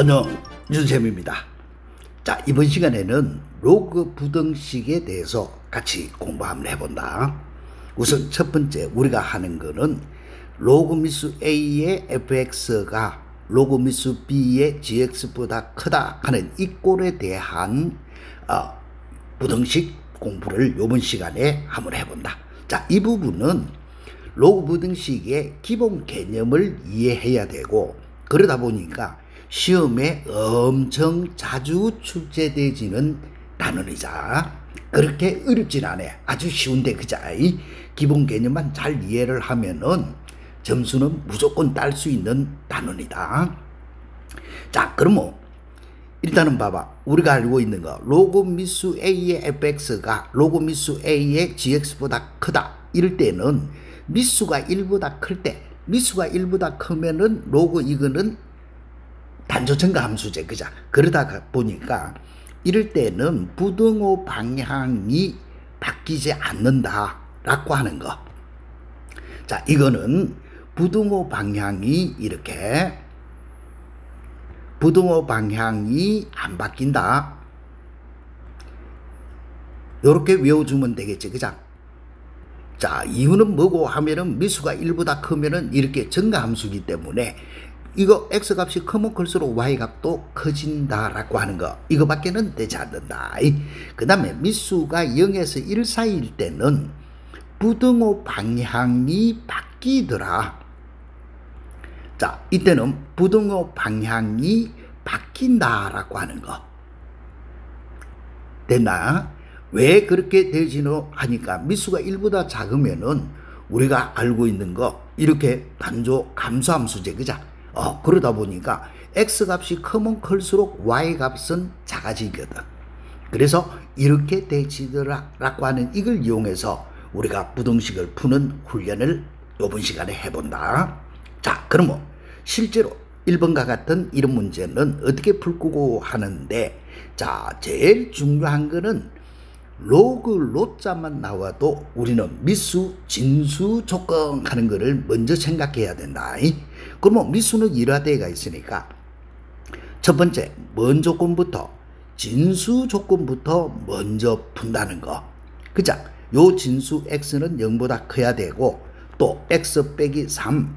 안녕, 윤쌤입니다. 자, 이번 시간에는 로그 부등식에 대해서 같이 공부 한번 해본다. 우선 첫 번째 우리가 하는 거는 로그 미수 A의 fx가 로그 미수 B의 gx보다 크다 하는 이 꼴에 대한 부등식 공부를 이번 시간에 한번 해본다. 자, 이 부분은 로그 부등식의 기본 개념을 이해해야 되고, 그러다 보니까 시험에 엄청 자주 출제되지는 단원이자 그렇게 어렵진 않아. 아주 쉬운데 그자. 기본 개념만 잘 이해를 하면은 점수는 무조건 딸 수 있는 단원이다. 자, 그러면 일단은 봐봐. 우리가 알고 있는 거 로그 미수 A의 fx가 로그 미수 A의 gx보다 크다. 이럴 때는 미수가 1보다 클 때, 미수가 1보다 크면은 로그 이거는 단조증가 함수제, 그자. 그러다 보니까 이럴 때는 부등호 방향이 바뀌지 않는다라고 하는 거. 자, 이거는 부등호 방향이 이렇게 부등호 방향이 안 바뀐다. 요렇게 외워주면 되겠지, 그자. 자, 이유는 뭐고 하면은 미수가 1보다 크면은 이렇게 증가함수이기 때문에 이거 x값이 크면 클수록 y값도 커진다라고 하는 거, 이거밖에는 되지 않는다. 그 다음에 미수가 0에서 1 사이일 때는 부등호 방향이 바뀌더라. 자, 이때는 부등호 방향이 바뀐다라고 하는 거. 됐나? 왜 그렇게 되지는 하니까 미수가 1보다 작으면은 우리가 알고 있는 거 이렇게 단조 감소함수제, 그자. 그러다 보니까 x값이 크면 클수록 y값은 작아지거든. 그래서 이렇게 되지더라라고 하는 이걸 이용해서 우리가 부등식을 푸는 훈련을 이번 시간에 해본다. 자, 그러면 실제로 1번과 같은 이런 문제는 어떻게 풀 거고 하는데, 자, 제일 중요한 거는 로그 로자만 나와도 우리는 미수, 진수 조건 하는 거를 먼저 생각해야 된다. 그러면 미수는 일화대가 있으니까 첫 번째 먼 조건부터 진수 조건부터 먼저 푼다는 거. 그자, 요 진수 x는 0보다 커야 되고 또 x 빼기 3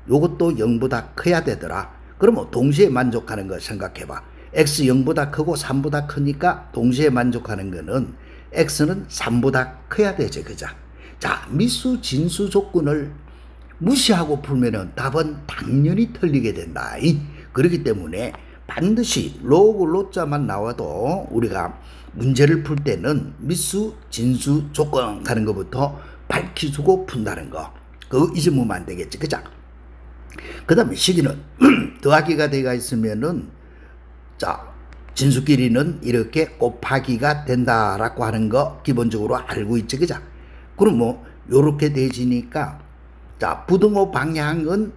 요것도 0보다 커야 되더라. 그러면 동시에 만족하는 거 생각해봐. x 0보다 크고 3보다 크니까 동시에 만족하는 거는 x는 3보다 커야 되지, 그자. 자, 미수 진수 조건을 무시하고 풀면은 답은 당연히 틀리게 된다. 그렇기 때문에 반드시 로그 로자만 나와도 우리가 문제를 풀 때는 미수 진수 조건 하는 것부터 밝혀주고 푼다는 거, 그거 잊으면 안 되겠지, 그자. 그 다음에 시기는 더하기가 되어 있으면은 자, 진수끼리는 이렇게 곱하기가 된다라고 하는 거 기본적으로 알고 있지, 그자. 그럼 뭐 요렇게 되지니까 자, 부등호 방향은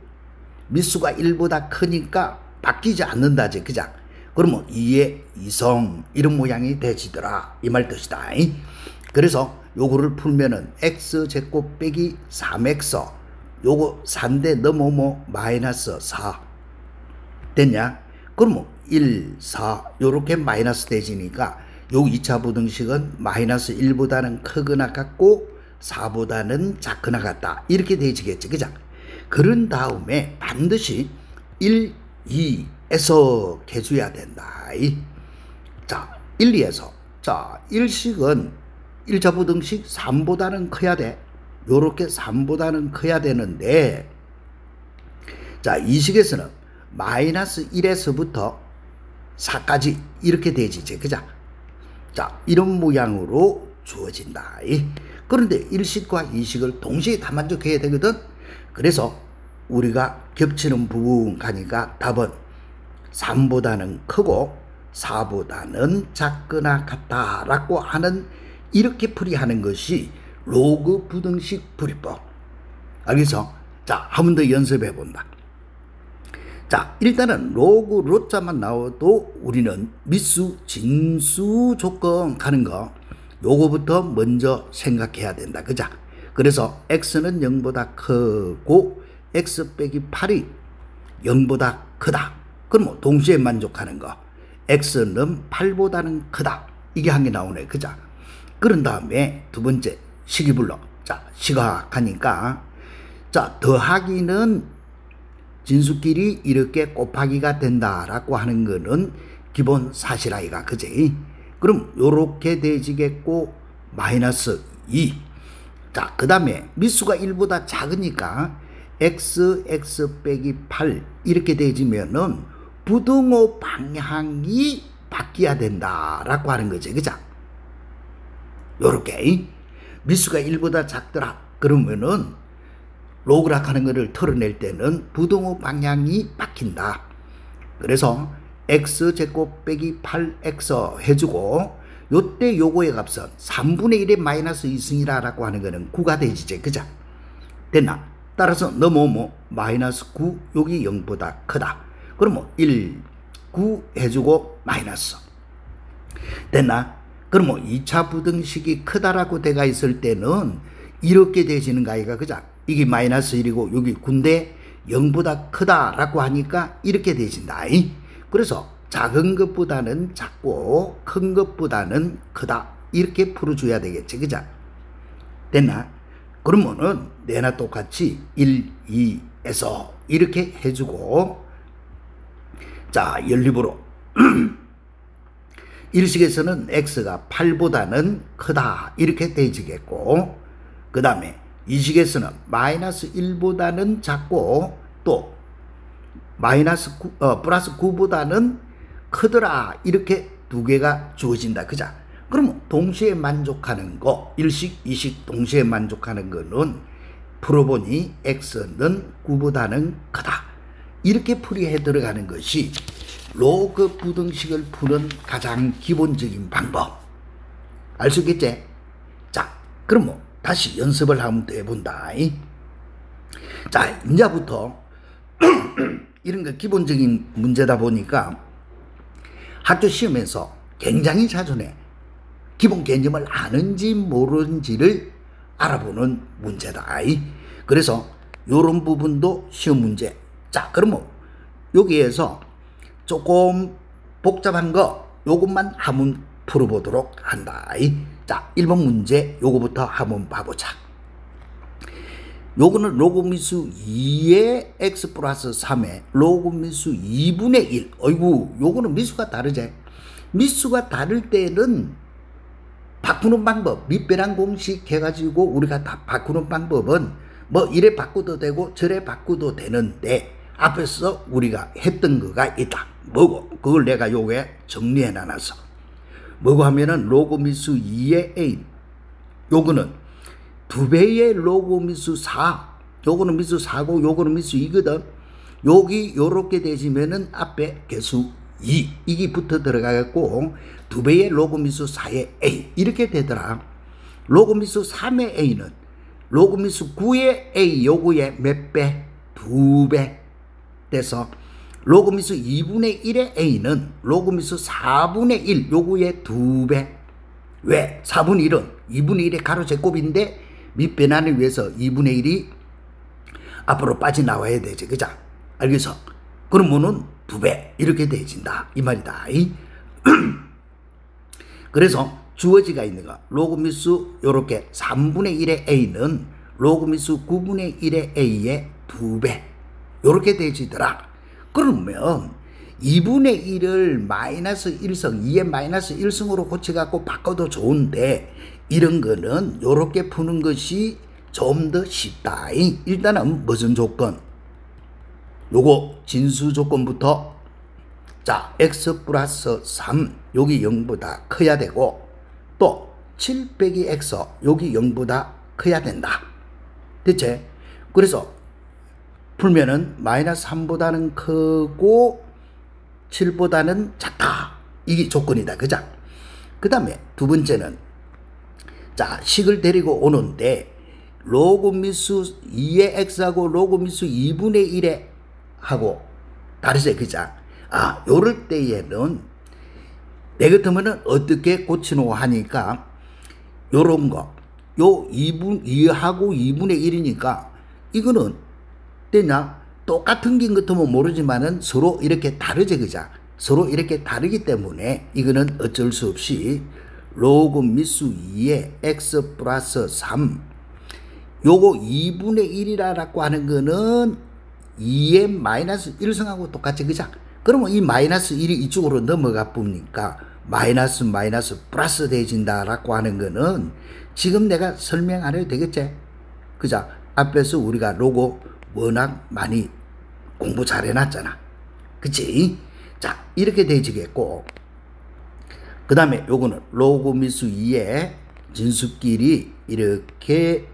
미수가 1보다 크니까 바뀌지 않는다지, 그자. 그러면 2의 2성 이런 모양이 되지더라, 이 말 뜻이다. 그래서 요거를 풀면은 x제곱 빼기 3x 요거 4인데 넘어오면 마이너스 4 됐냐? 그러면 1, 4 요렇게 마이너스 되지니까 요 2차 부등식은 마이너스 1보다는 크거나 같고 4보다는 작거나 같다, 이렇게 되지겠지, 그자. 그런 다음에 반드시 1, 2에서 개수해야 된다. 자, 1, 2에서 자, 1식은 1차 부등식 3보다는 커야 돼. 요렇게 3보다는 커야 되는데, 자, 2식에서는 마이너스 1에서부터 4까지 이렇게 되지지, 그자. 자, 이런 모양으로 주어진다. 그런데 1식과 2식을 동시에 다 만족해야 되거든. 그래서 우리가 겹치는 부분 가니까 답은 3보다는 크고 4보다는 작거나 같다라고 하는, 이렇게 풀이하는 것이 로그 부등식 풀이법. 알겠어? 자, 한 번 더 연습해 본다. 자, 일단은 로그 로자만 나와도 우리는 미수, 진수 조건 하는 거 요거부터 먼저 생각해야 된다, 그자. 그래서 x는 0보다 크고 x 빼기 8이 0보다 크다. 그럼 동시에 만족하는 거. x는 8보다는 크다. 이게 한 개 나오네. 그자? 그런 다음에 두 번째 식이불로. 자, 시각하니까. 자, 더하기는 진수끼리 이렇게 곱하기가 된다라고 하는 거는 기본 사실 아이가. 그지? 그럼 요렇게 되지겠고, 마이너스 2. 자, 그 다음에 미수가 1보다 작으니까 x 빼기 8 이렇게 되지면은 부등호 방향이 바뀌어야 된다라고 하는 거지. 그죠? 요렇게 미수가 1보다 작더라. 그러면은 로그락 하는 거를 털어낼 때는 부등호 방향이 바뀐다. 그래서 x제곱 빼기 8x 해주고 요때 요거의 값은 3분의 1의 마이너스 2승이라고 하는 거는 9가 되지지. 그죠? 됐나? 따라서 너무 마이너스 9 여기 0보다 크다. 그럼 1, 9 해주고 마이너스. 됐나? 그럼 2차 부등식이 크다라고 돼가 있을 때는 이렇게 되지는 거 아이가. 그죠? 이게 마이너스 1이고 여기 9인데 0보다 크다라고 하니까 이렇게 되진다. 그래서 작은 것보다는 작고 큰 것보다는 크다. 이렇게 풀어줘야 되겠지. 그죠? 됐나? 그러면은 내나 똑같이 1, 2에서 이렇게 해주고, 자, 연립으로 일식에서는 x가 8보다는 크다. 이렇게 되지겠고, 그 다음에 이식에서는 마이너스 1보다는 작고 또 마이너스 9, 플러스 9보다는 크더라. 이렇게 두 개가 주어진다. 그자? 그러면 동시에 만족하는 거, 일식, 이식 동시에 만족하는 거는 풀어보니 x는 9보다는 크다. 이렇게 풀이해 들어가는 것이 로그 부등식을 푸는 가장 기본적인 방법. 알 수 있겠지? 자, 그럼 다시 연습을 한번 더 해본다. 자, 이제부터 이런 거 기본적인 문제다 보니까 학교 시험에서 굉장히 자주 내. 기본 개념을 아는지 모르는지를 알아보는 문제다. 그래서 이런 부분도 시험 문제. 자, 그러면 여기에서 조금 복잡한 거 요것만 한번 풀어보도록 한다. 자, 1번 문제 요거부터 한번 봐보자. 요거는 로그미수 2의 x 플러스 3의 로그미수 2분의 1. 어이구, 요거는 미수가 다르지. 미수가 다를 때는 바꾸는 방법, 밑배랑 공식 해가지고 우리가 다 바꾸는 방법은 뭐 이래 바꾸도 되고 저래 바꾸도 되는데 앞에서 우리가 했던 거가 있다. 뭐고? 그걸 내가 요게 정리해 놔놨어. 뭐고 하면은 로그미수 2의 a. 요거는 2배의 로그미수 4. 요거는 미수 4고 요거는 미수 2거든. 여기 요렇게 되시면은 앞에 개수 2. 이게 붙어 들어가겠고 2배의 로그미수 4의 a. 이렇게 되더라. 로그미수 3의 a는 로그미수 9의 a 요거의 몇 배? 2배 돼서 로그미수 2분의 1의 a는 로그미수 4분의 1 요거의 2배. 왜? 4분의 1은 2분의 1의 가로 제곱인데 밑변환을 위해서 2분의 1이 앞으로 빠져나와야 되지. 그자? 알겠어? 그러면은 2배 이렇게 되진다. 이 말이다. 그래서 주어지가 있는 거 로그미수 요렇게 3분의 1의 a는 로그미수 9분의 1의 a의 2배 요렇게 되지더라. 그러면 2분의 1을 마이너스 1승 2의 마이너스 1승으로 고쳐갖고 바꿔도 좋은데 이런 거는 요렇게 푸는 것이 좀 더 쉽다. 일단은 무슨 조건? 요거 진수 조건부터 자 x 플러스 3 여기 0보다 커야 되고 또 7 빼기 x 여기 0보다 커야 된다. 대체 그래서 풀면은 마이너스 3보다는 크고 7보다는 작다. 이게 조건이다. 그자? 그 다음에 두 번째는 자 식을 데리고 오는데 로그미수 2의 x하고 로그미수 2분의 1의 하고 다르지. 그자? 아, 요럴 때에는 내 같으면은 어떻게 고치노 하니까 요런 거 요 2하고 2분의 1이니까 이거는 되냐? 똑같은 긴 같으면 모르지만은 서로 이렇게 다르지, 그자? 서로 이렇게 다르기 때문에 이거는 어쩔 수 없이 로그 미수 2에 x 플러스 3 요거 2분의 1이라고 하는 거는 2의 마이너스 1승하고 똑같지, 그자? 그러면 이 마이너스 1이 이쪽으로 넘어가 보니까 마이너스 플러스 되진다라고 하는 거는 지금 내가 설명 안 해도 되겠지? 그자? 앞에서 우리가 로고 워낙 많이 공부 잘 해놨잖아. 그치? 자, 이렇게 되지겠고, 그 다음에 요거는 로그 미수 2의 진수끼리 이렇게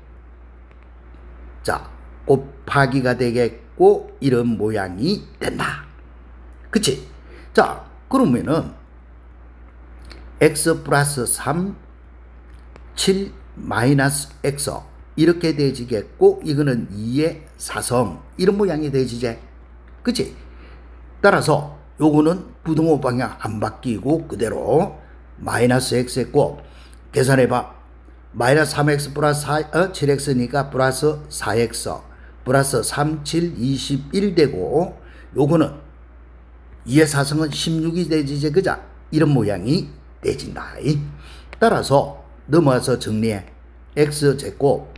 자 곱하기가 되겠고 이런 모양이 된다. 그치? 자, 그러면은 x 플러스 3 7 마이너스 x 이렇게 되지겠고 이거는 2의 4성 이런 모양이 되지제. 그치? 따라서 요거는 부등호 방향 안 바뀌고 그대로 마이너스 x 했고 계산해봐. 마이너스 3x 플러스 7x니까 플러스 4x 플러스 3, 7, 21 되고 요거는 2의 4승은 16이 되지제. 그자? 이런 모양이 되진다. 따라서 넘어와서 정리해. x제곱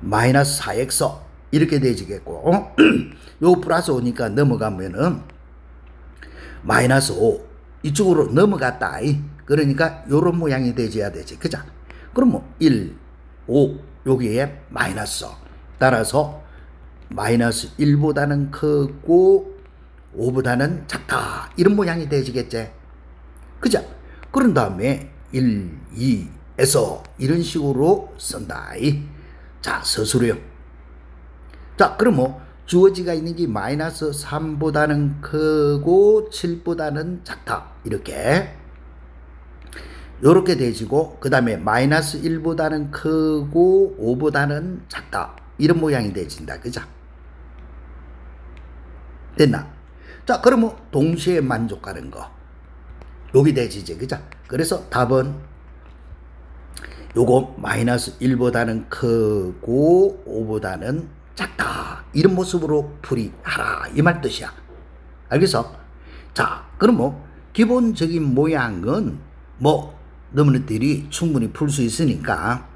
마이너스 4x 이렇게 되지겠고 요 플러스 5니까 넘어가면은 마이너스 5 이쪽으로 넘어갔다. 그러니까 요런 모양이 되져야 되지. 그자? 그럼 뭐 1, 5 여기에 마이너스 따라서 마이너스 1보다는 크고 5보다는 작다 이런 모양이 되지겠지. 그자? 그런 다음에 1, 2에서 이런 식으로 쓴다. 자, 서술형. 자, 그럼 뭐 주어지가 있는 게 마이너스 3보다는 크고 7보다는 작다. 이렇게 요렇게 되지고 그 다음에 마이너스 1보다는 크고 5보다는 작다. 이런 모양이 되진다. 그죠? 됐나? 자, 그러면 동시에 만족하는 거 여기 되지지. 그죠? 그래서 답은 요거 마이너스 1보다는 크고 5보다는 작다. 이런 모습으로 풀이하라. 이 말 뜻이야. 알겠어? 자, 그럼 뭐 기본적인 모양은 뭐 너희들이 충분히 풀 수 있으니까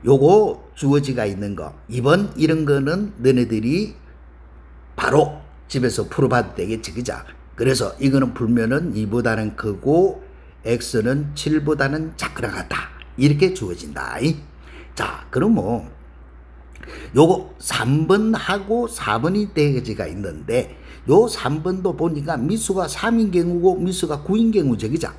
요거 주어지가 있는 거 2번 이런 거는 너네들이 바로 집에서 풀어봐도 되겠지. 그자? 그래서 이거는 풀면은 2보다는 크고 x는 7보다는 작거나같다. 이렇게 주어진다. 자, 그럼 뭐 요거 3번하고 4번이 되지가 있는데 요 3번도 보니까 미수가 3인 경우고 미수가 9인 경우죠. 그자?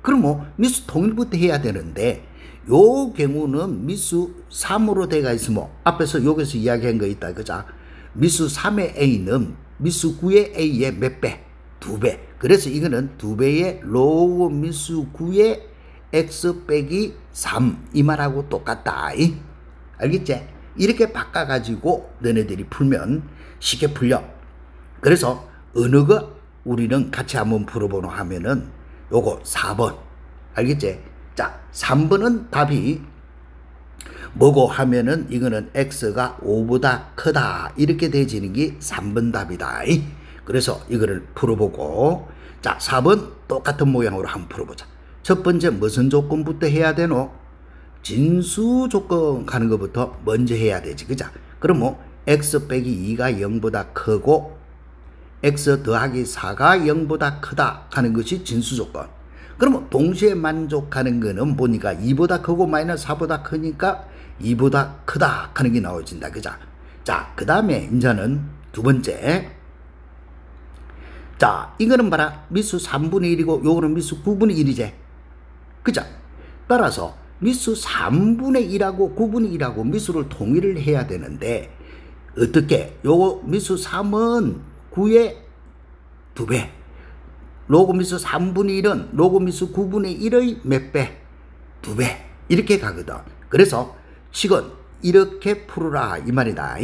그럼 뭐 미수 통일부터 해야 되는데 요 경우는 미수 3으로 돼가 있으면 앞에서 여기서 이야기한 거 있다. 그자? 미수 3의 a는 미수 9의 a의 몇 배? 2배. 그래서 이거는 2배의 로그 미수 9의 x 빼기 3 이 말하고 똑같다. 알겠지? 이렇게 바꿔가지고 너네들이 풀면 쉽게 풀려. 그래서 어느 거 우리는 같이 한번 풀어보노 하면은 요거 4번. 알겠지? 자, 3번은 답이 뭐고 하면은 이거는 x가 5보다 크다. 이렇게 되지는 게 3번 답이다. 그래서 이거를 풀어보고 자, 4번 똑같은 모양으로 한번 풀어보자. 첫 번째 무슨 조건부터 해야 되노? 진수 조건 가는 것부터 먼저 해야 되지. 그자? 그럼 뭐 x 빼기 2가 0보다 크고 x 더하기 4가 0보다 크다 하는 것이 진수 조건. 그러면 동시에 만족하는 거는 보니까 2보다 크고 마이너스 4보다 크니까 2보다 크다 하는 게 나와진다. 그자? 자, 그 다음에 이제는 두 번째. 자, 이거는 봐라. 미수 3분의 1이고 요거는 미수 9분의 1이지. 그자? 따라서 미수 3분의 1하고 9분의 1하고 미수를 통일을 해야 되는데 어떻게? 요거 미수 3은 9의 2배. 로그 미수 3분의 1은 로그 미수 9분의 1의 몇 배? 2배. 이렇게 가거든. 그래서 식은 이렇게 풀어라 이 말이다.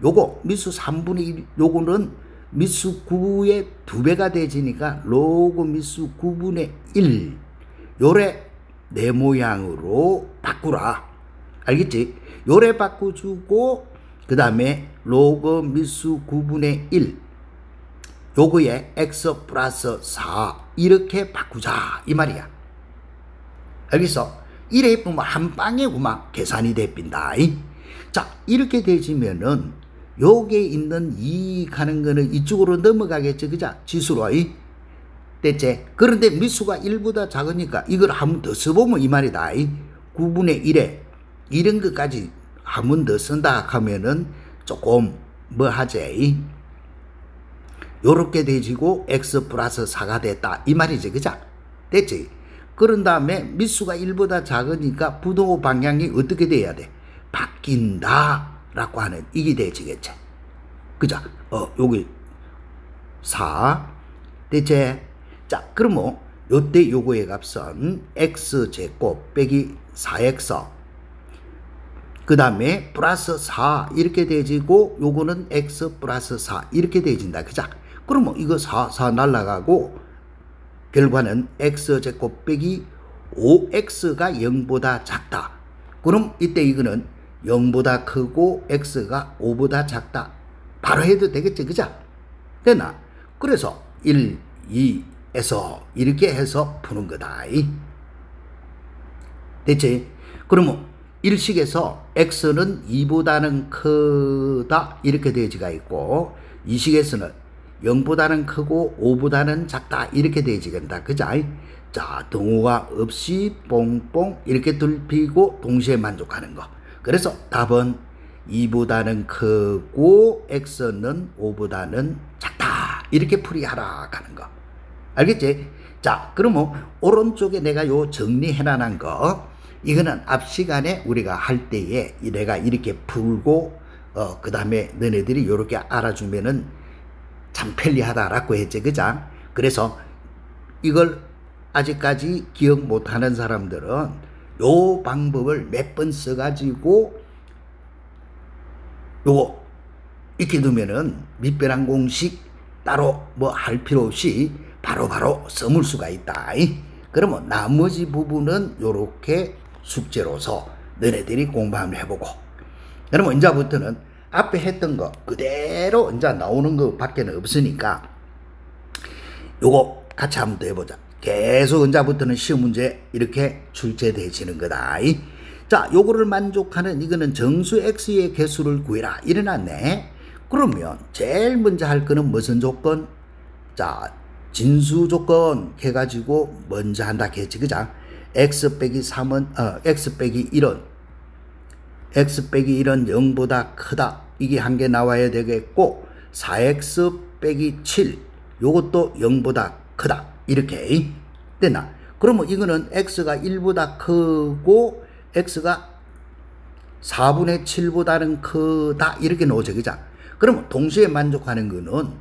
요거 미수 3분의 1 요거는 미수 9의 2배가 되지니까 로그 미수 9분의 1 요래 내 모양으로 바꾸라. 알겠지? 요래 바꿔주고 그 다음에 로그 미수 9분의 1 요거에 x 플러스 4 이렇게 바꾸자 이 말이야. 알겠어? 이래 보면 한 방에 그만 계산이 돼빈다. 자, 이렇게 되지면은 요게 있는 2 가는 거는 이쪽으로 넘어가겠죠. 그자? 지수로. 됐지? 그런데 미수가 1보다 작으니까 이걸 한 번 더 써보면 이 말이다. 9분의 1에 이런 것까지 한 번 더 쓴다 하면은 조금 뭐 하지? 요렇게 되지고 x 플러스 4가 됐다 이 말이지. 그자? 됐지? 그런 다음에 미수가 1보다 작으니까 부동호 방향이 어떻게 돼야 돼? 바뀐다 라고 하는 이게 되지겠지. 그자? 여기 4 됐지? 자, 그러면 요때 요거의 값은 x제곱 빼기 4x 그 다음에 플러스 4 이렇게 되지고 요거는 x 플러스 4 이렇게 되진다. 그자? 그러면 이거 4 날라가고 결과는 x제곱 빼기 5x가 0보다 작다. 그럼 이때 이거는 0보다 크고 x가 5보다 작다. 바로 해도 되겠지. 그자? 됐나? 그래서 1, 2에서 이렇게 해서 푸는 거다. 됐지? 그러면 일식에서 x는 2보다는 크다 이렇게 되지가 있고 이식에서는 0보다는 크고 5보다는 작다 이렇게 되지간다. 그자? 자, 동호가 없이 뽕뽕 이렇게 둘피고 동시에 만족하는 거. 그래서 답은 2보다는 크고 x는 5보다는 작다 이렇게 풀이하라 하는 거. 알겠지? 자, 그러면 오른쪽에 내가 요 정리해놔난 거 이거는 앞 시간에 우리가 할 때에 내가 이렇게 풀고 그 다음에 너네들이 요렇게 알아주면은 참 편리하다라고 했지. 그자? 그래서 이걸 아직까지 기억 못하는 사람들은 요 방법을 몇 번 써가지고 요거 익히 두면은 밑변환 공식 따로 뭐 할 필요 없이 바로바로 써물 수가 있다. 그러면 나머지 부분은 요렇게 숙제로서 너네들이 공부 한번 해보고 그러면 이제부터는 앞에 했던 거 그대로 이제 나오는 거 밖에 없으니까 요거 같이 한번 더 해보자. 계속 이제부터는 시험 문제 이렇게 출제되지는 거다. 자, 요거를 만족하는 이거는 정수 x의 개수를 구해라 이래놨네. 그러면 제일 먼저 할 거는 무슨 조건? 자, 진수 조건 해가지고 먼저 한다 했지. 그자? x 빼기 3은 x 빼기 1은 x 빼기 1은 0보다 크다. 이게 한 개 나와야 되겠고 4x 빼기 7 요것도 0보다 크다. 이렇게 됐나? 그러면 이거는 x가 1보다 크고 x가 4분의 7보다는 크다. 이렇게 나오죠. 그자? 그러면 동시에 만족하는 거는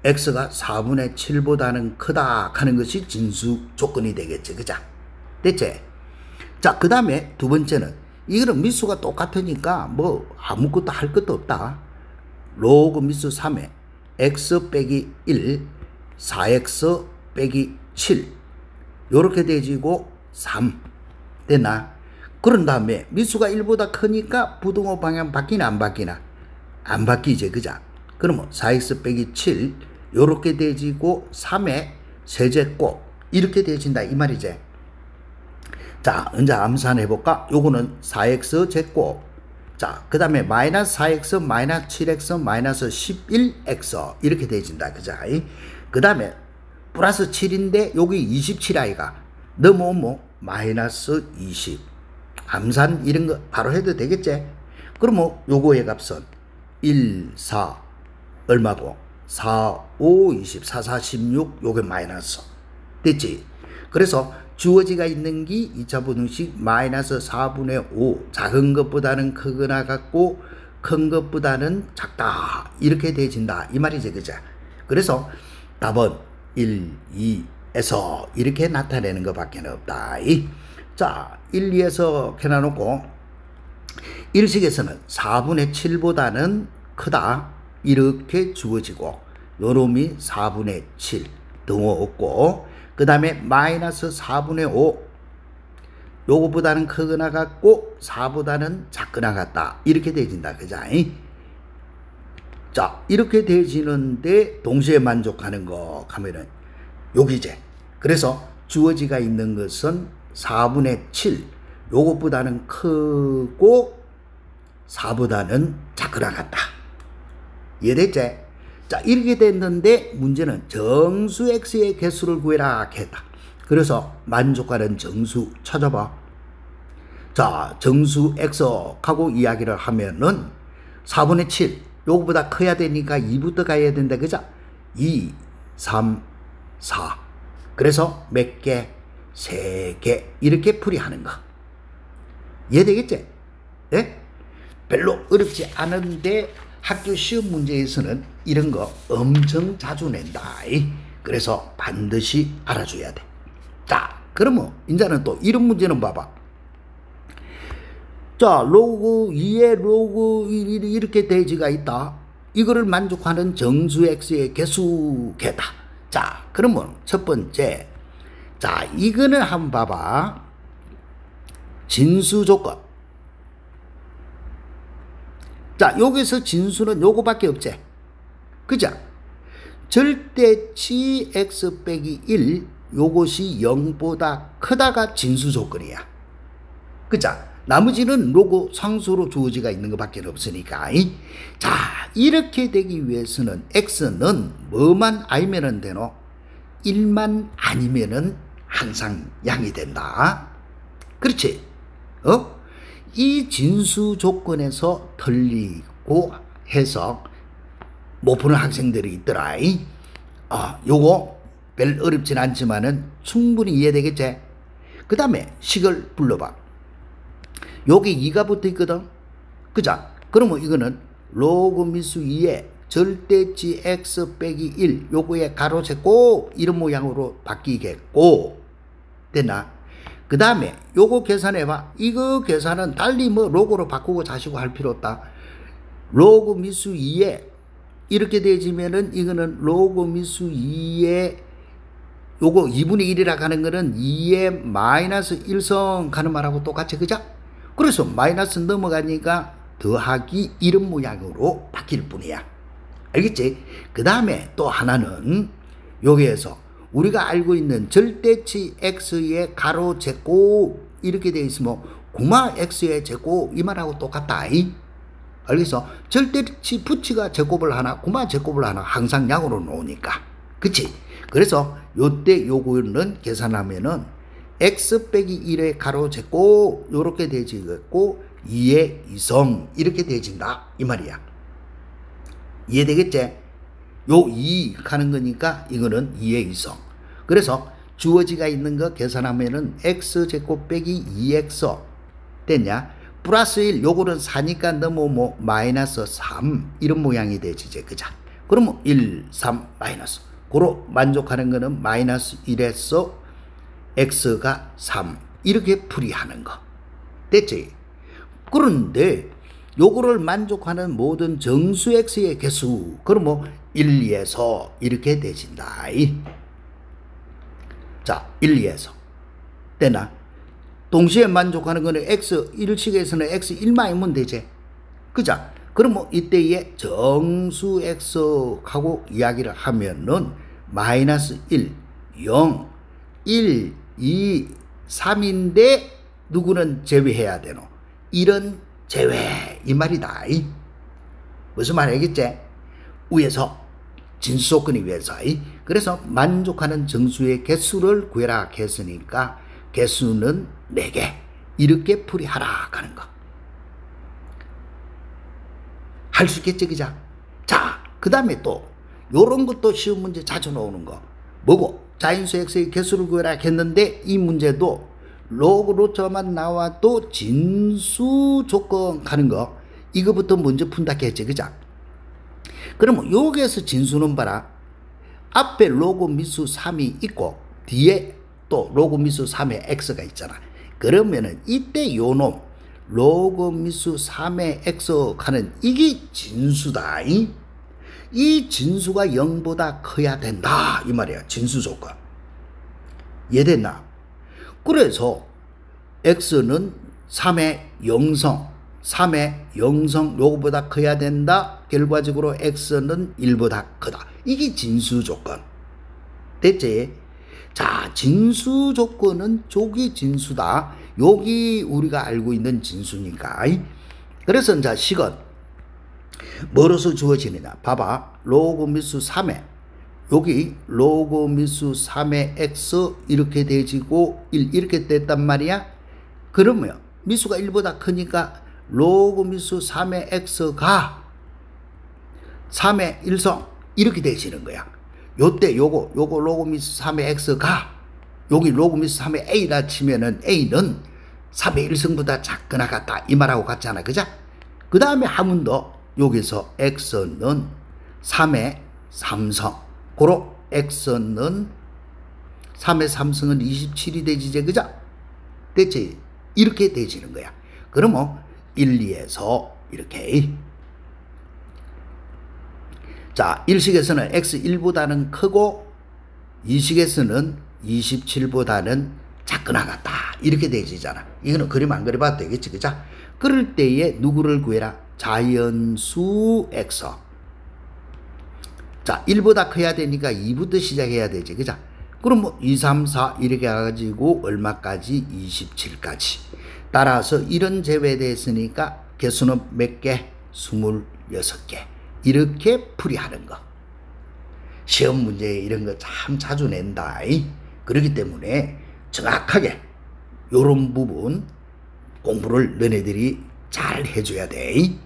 x가 4분의 7보다는 크다 하는 것이 진수 조건이 되겠지. 그자? 됐지? 자, 그 다음에 두 번째는 이거는 미수가 똑같으니까 뭐 아무것도 할 것도 없다. 로그 미수 3에 x 빼기 1 4x 빼기 7 요렇게 되지고 3 됐나? 그런 다음에 미수가 1보다 크니까 부동호 방향 바뀌나 안 바뀌나? 안 바뀌지. 그자? 그러면 4x 빼기 7 요렇게 되지고 3의 세제곱 이렇게 되진다 이 말이지. 자, 이제 암산 해볼까? 요거는 4x 제곱. 자, 그 다음에 마이너스 4x 마이너스 7x 마이너스 11x 이렇게 되진다. 그자? 그 다음에 플러스 7인데 여기 27 아이가 넘어오면 마이너스 20. 암산 이런 거 바로 해도 되겠지? 그러면 요거의 값은 1, 4 얼마고? 4, 5, 24, 4, 16 요게 마이너스 됐지? 그래서 주어지가 있는 게 2차 부등식 마이너스 4분의 5 작은 것보다는 크거나 같고 큰 것보다는 작다 이렇게 되진다 이 말이지. 그죠? 그래서 답은 1, 2에서 이렇게 나타내는 것밖에 없다. 자, 1, 2에서 해놔놓고 일식에서는 4분의 7보다는 크다 이렇게 주어지고 요놈이 4분의 7 등호 없고 그 다음에 마이너스 4분의 5 요거보다는 크거나 같고 4보다는 작거나 같다 이렇게 되진다. 그자? 자, 이렇게 되지는데 동시에 만족하는 거 하면은 여기제. 그래서 주어지가 있는 것은 4분의 7. 요것보다는 크고 4보다는 작거나 같다. 이해됐지? 자, 이렇게 됐는데 문제는 정수 x의 개수를 구해라 했다. 그래서 만족하는 정수 찾아봐. 자, 정수 x하고 이야기를 하면은 4분의 7 요거보다 커야 되니까 2부터 가야 된다. 그죠? 2, 3, 4. 그래서 몇 개? 3개. 이렇게 풀이하는 거. 이해되겠지? 예? 별로 어렵지 않은데 학교 시험 문제에서는 이런 거 엄청 자주 낸다. 그래서 반드시 알아줘야 돼. 자, 그러면 이제는 또 이런 문제는 봐봐. 자, 로그 2에 로그 1이 이렇게 대지가 있다. 이거를 만족하는 정수 x의 개수계다. 자, 그러면 첫 번째, 자, 이거는 한번 봐봐. 진수 조건. 자, 여기서 진수는 요거밖에 없지. 그죠? 절대치 x 빼기 1 요것이 0보다 크다가 진수 조건이야. 그죠? 나머지는 로고 상수로 주어지가 있는 것밖에 없으니까. 자, 이렇게 되기 위해서는 x는 뭐만 알면은 되노? 1만 아니면은 항상 양이 된다. 그렇지? 이 진수 조건에서 틀리고 해서 못 푸는 학생들이 있더라. 요거 별 어렵진 않지만은 충분히 이해되겠지? 그 다음에 식을 불러봐. 여기 2가 붙어 있거든. 그자? 그러면 이거는 로그 미수 2에 절대치 x 빼기 1 요거에 가로 세고 이런 모양으로 바뀌겠고. 됐나? 그 다음에 요거 계산해봐. 이거 계산은 달리 뭐 로그로 바꾸고 자시고 할 필요 없다. 로그 미수 2에 이렇게 되지면은 이거는 로그 미수 2에 요거 2분의 1이라 하는 거는 2에 마이너스 1성 가는 말하고 똑같이. 그죠? 그래서 마이너스 넘어가니까 더하기 이런 모양으로 바뀔 뿐이야. 알겠지? 그 다음에 또 하나는 여기에서 우리가 알고 있는 절대치 x의 가로 제곱 이렇게 되어 있으면 구마 x의 제곱 이 말하고 똑같다. 알겠어? 절대치 부치가 제곱을 하나 구마 제곱을 하나 항상 양으로 놓으니까. 그치? 그래서 요때 요거는 계산하면은 x 빼기 1의 가로 제곱 요렇게 되지겠고 2의 2성 이렇게 되진다 이 말이야. 이해되겠지? 요 2 하는 거니까 이거는 2의 2성. 그래서 주어지가 있는 거 계산하면은 x제곱 빼기 2x 됐냐? 플러스 1 요거는 4니까 너무 뭐 마이너스 3 이런 모양이 되지. 그자? 그러면 1, 3 마이너스 고로 만족하는 거는 마이너스 1에서 x가 3 이렇게 풀이하는 거 됐지? 그런데 요거를 만족하는 모든 정수 x의 개수 그러면 1, 2에서 이렇게 되진다. 자, 1, 2에서 됐나? 동시에 만족하는 거는 x 1식에서는 x 1만이면 되지. 그자? 그러면 이때에 정수 x하고 이야기를 하면은 마이너스 1, 0, 1, 2, 3인데 누구는 제외해야 되노? 이런 제외 이 말이다. 무슨 말 알겠지? 위에서 진수 조건이 위해서. 그래서 만족하는 정수의 개수를 구해라 했으니까 개수는 4개 이렇게 풀이하라 하는 거. 할 수 있겠지 그자? 자, 그 다음에 또 요런 것도 시험 문제 자주 나오는 거 뭐고? 자인수 x의 개수를 구해라 했는데 이 문제도 로그 로처만 나와도 진수 조건 가는 거 이거부터 먼저 푼다 했지 그자? 그러면 여기에서 진수는 봐라. 앞에 로그 미수 3이 있고 뒤에 또 로그 미수 3의 x가 있잖아. 그러면은 이때 요놈 로그 미수 3의 x 가는 이게 진수다. 이 진수가 0보다 커야 된다 이 말이야. 진수 조건. 이해됐나? 그래서 x는 3의 0성 3의 영성 요거보다 커야 된다. 결과적으로 x는 1보다 크다. 이게 진수 조건. 됐지? 자, 진수 조건은 저기 진수다. 여기 우리가 알고 있는 진수니까. 그래서 이제 식은 뭐로서 주어지느냐. 봐봐. 로그 미수 3에 여기 로그 미수 3의 x 이렇게 돼지고 1 이렇게 됐단 말이야. 그러면 미수가 1보다 크니까 로그 미수 3의 x가 3의 1성 이렇게 되시는 거야. 요때 요거 로그 미수 3의 x가 여기 로그 미수 3의 a라 치면은 a는 3의 1성보다 작거나 같다 이 말하고 같잖아. 그자? 그 다음에 하면 더 여기서 x는 3의 3성 고로 x는 3의 3성은 27이 되지제. 그자? 됐지? 이렇게 되지는 거야. 그러면 1, 2에서 이렇게 자, 1식에서는 x 1보다는 크고 2식에서는 27보다는 작거나 같다 이렇게 되지잖아. 이거는 그림 안 그려봐도 되겠지. 그자? 그럴 때에 누구를 구해라? 자연수 x. 자, 1보다 커야 되니까 2부터 시작해야 되지. 그자? 그럼 뭐 2, 3, 4 이렇게 해가지고 얼마까지? 27까지. 따라서 이런 제외됐으니까 개수는 몇 개? 26개. 이렇게 풀이하는 거. 시험 문제에 이런 거 참 자주 낸다. 그렇기 때문에 정확하게 요런 부분 공부를 너네들이 잘 해줘야 돼.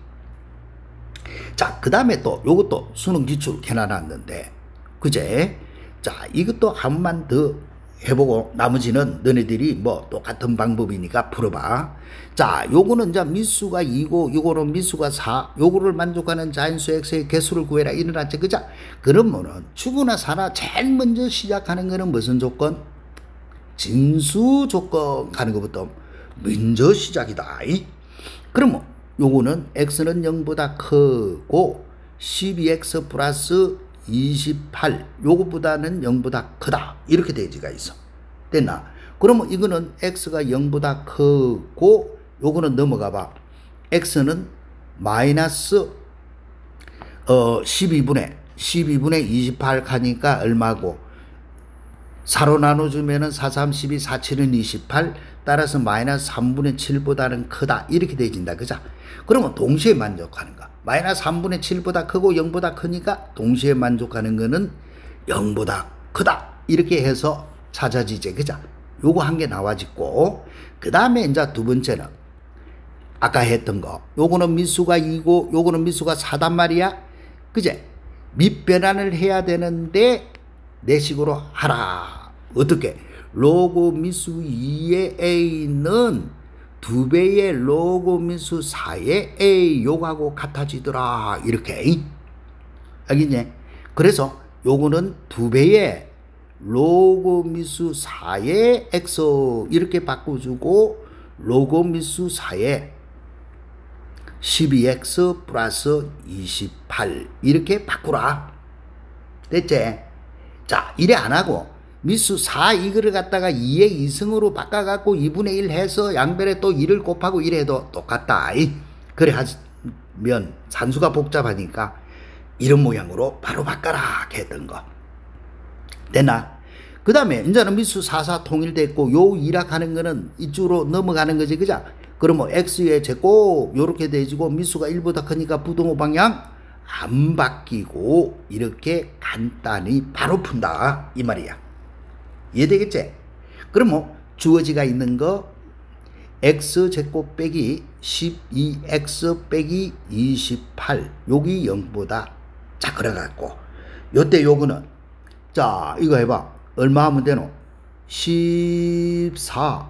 자, 그 다음에 또 요것도 수능 기출 해놔놨는데 그제? 자, 이것도 한 번만 더 해보고 나머지는 너네들이 뭐 똑같은 방법이니까 풀어봐. 자, 요거는 이제 미수가 2고 요거는 미수가 4 요거를 만족하는 자연수 x의 개수를 구해라 이래놨지. 그자? 그러면은 주거나 사나 제일 먼저 시작하는 거는 무슨 조건? 진수 조건 가는 것부터 먼저 시작이다. 그러면 요거는 x는 0보다 크고 12x 플러스 28 요거보다는 0보다 크다 이렇게 되지가 있어. 됐나? 그러면 이거는 x가 0보다 크고 요거는 넘어가 봐. x는 마이너스 12분의 28 가니까 얼마고 4로 나눠주면은 4, 3, 12, 4, 7은 28 따라서 마이너스 3분의 7보다는 크다 이렇게 되진다. 그자? 그러면 동시에 만족하는 거. 마이너스 3분의 7보다 크고 0보다 크니까 동시에 만족하는 거는 0보다 크다 이렇게 해서 찾아지지. 그자? 요거 한 개 나와지고 그 다음에 이제 두 번째는 아까 했던 거 요거는 미수가 2고 요거는 미수가 4단 말이야. 그제? 밑변환을 해야 되는데 내식으로 하라. 어떻게? 로그 미수 2의 a는 2배의 로그 미수 4의 a 요거하고 같아지더라 이렇게. 알겠니? 그래서 요거는 2배의 로그 미수 4의 x 이렇게 바꿔주고 로그 미수 4의 12x 플러스 28 이렇게 바꾸라. 됐지? 자, 이래 안 하고 미수 4 이거를 갖다가 2의 2승으로 바꿔갖고 2분의 1 해서 양변에 또 2를 곱하고 이래도 똑같다. 그래 하면 산수가 복잡하니까 이런 모양으로 바로 바꿔라 했던 거. 됐나? 그 다음에 이제는 미수 4, 4 통일됐고 요 이락하는 거는 이쪽으로 넘어가는 거지. 그자? 그러면 x의 제곱 요렇게 돼지고 미수가 1보다 크니까 부등호 방향 안 바뀌고 이렇게 간단히 바로 푼다 이 말이야. 이해되겠지? 그러면 주어지가 있는 거 x제곱 빼기 12x 빼기 28 여기 0보다 작아갖고 요때 요거는 자 이거 해봐. 얼마 하면 되노? 14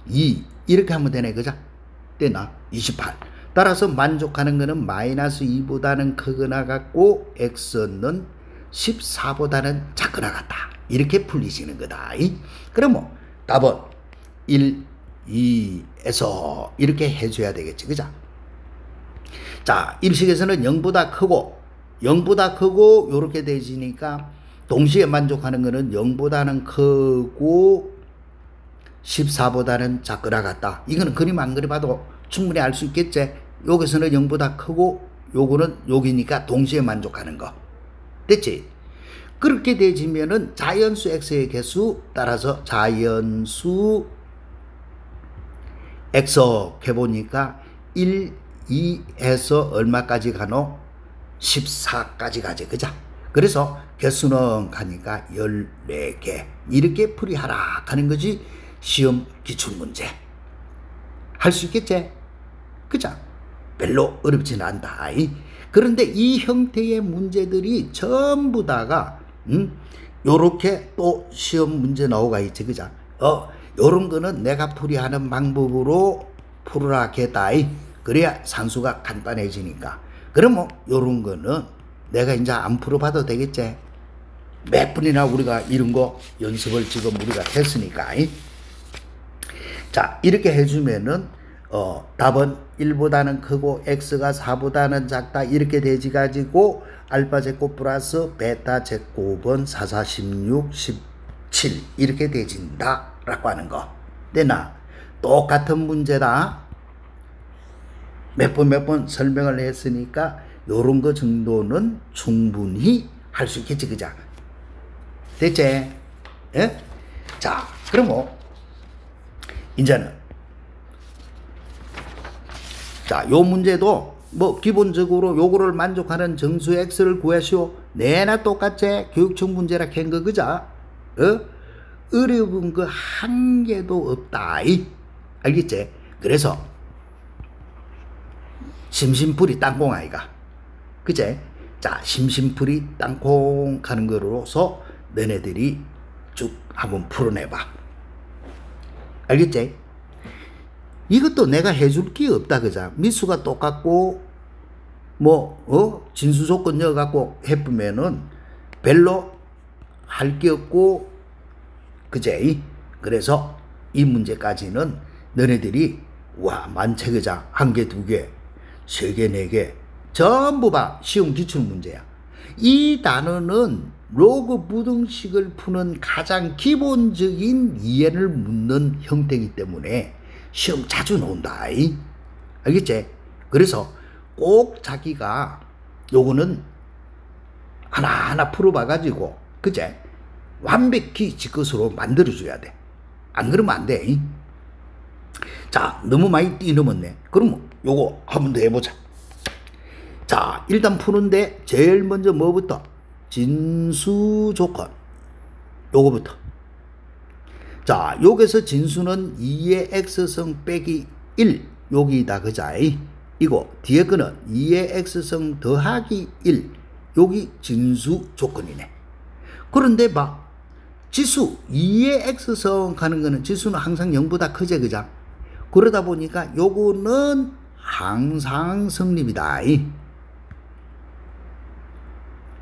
2 이렇게 하면 되네. 그자? 됐나? 28 따라서 만족하는 거는 마이너스 2보다는 크거나 같고 x는 14보다는 작거나 같다. 이렇게 풀리시는 거다. 그러면 답은 1, 2에서 이렇게 해줘야 되겠지. 그자? 자, 일식에서는 0보다 크고 요렇게 되지니까 동시에 만족하는 거는 0보다는 크고 14보다는 작거나 같다. 이거는 그림 안 그려봐도 충분히 알 수 있겠지? 여기서는 0보다 크고 요거는 여기니까 동시에 만족하는 거. 됐지? 그렇게 되지면은 자연수 x의 개수 따라서 자연수 x 해보니까 1, 2에서 얼마까지 가노? 14까지 가지. 그죠? 그래서 개수는 가니까 14개. 이렇게 풀이하라 하는 거지. 시험 기출문제. 할 수 있겠지? 그죠? 별로 어렵지는 않다. 그런데 이 형태의 문제들이 전부 다가 요렇게 또 시험 문제 나오가 있지. 그죠? 요런 거는 내가 풀이하는 방법으로 풀으라 했다. 그래야 산수가 간단해지니까. 그러면 요런 거는 내가 이제 안 풀어봐도 되겠지. 몇 분이나 우리가 이런 거 연습을 지금 우리가 했으니까. 자, 이렇게 해주면은 답은 1보다는 크고 x가 4보다는 작다 이렇게 되지 가지고 알파 제곱 플러스 베타 제곱은 4, 4, 16, 17 이렇게 되진다 라고 하는 거. 되나? 똑같은 문제다. 몇 번 설명을 했으니까 요런 거 정도는 충분히 할 수 있겠지. 그자? 됐지? 예? 자, 그럼 이제는 자, 요 문제도 뭐 기본적으로 요거를 만족하는 정수 x를 구하시오. 내나 똑같지? 교육청 문제라 한 거 그자? 어려운 거 한 개도 없다. 알겠지? 그래서 심심풀이 땅콩 아이가. 그제? 자, 심심풀이 땅콩 하는 거로서 너네들이 쭉 한번 풀어내봐. 알겠지? 이것도 내가 해줄 게 없다. 그자? 미수가 똑같고, 진수 조건 넣어갖고 해보면은 별로 할 게 없고, 그제? 그래서 이 문제까지는 너네들이, 많지, 그자? 1개, 2개, 3개, 4개, 전부 다 시험 기출 문제야. 이 단어는 로그 부등식을 푸는 가장 기본적인 이해를 묻는 형태이기 때문에 시험 자주 나온다. 알겠지? 그래서 꼭 자기가 요거는 하나하나 풀어봐가지고, 그제? 완벽히 지 것으로 만들어줘야 돼. 안 그러면 안 돼. 자, 너무 많이 뛰넘었네. 그러면 요거 한 번 더 해보자. 자, 일단 푸는데 제일 먼저 뭐부터? 진수 조건. 요거부터. 자, 여기서 진수는 2의 x승 빼기 1. 여기다, 그자? 이거, 뒤에 거는 2의 x승 더하기 1. 여기 진수 조건이네. 그런데 봐. 지수, 2의 x승 하는 거는 지수는 항상 0보다 크지, 그자? 그러다 보니까 요거는 항상 성립이다.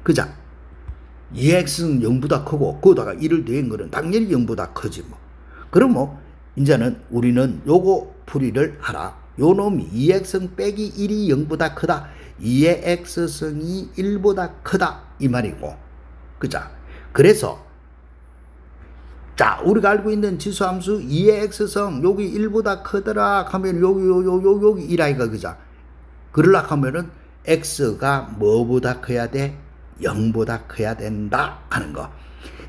그자? 2x는 0보다 크고 거기다가 1을 더한 거는 당연히 0보다 크지 뭐. 그럼 이제는 우리는 요거 풀이를 하라. 요 놈이 2x승 빼기 1이 0보다 크다. 2의 x승이 1보다 크다 이 말이고. 그자? 그래서 자, 우리가 알고 있는 지수함수 2의 x승 여기 1보다 크더라 하면 여기 1아이가 그자? 그러려 하면은 x가 뭐보다 커야 돼? 0보다 커야 된다 하는 거.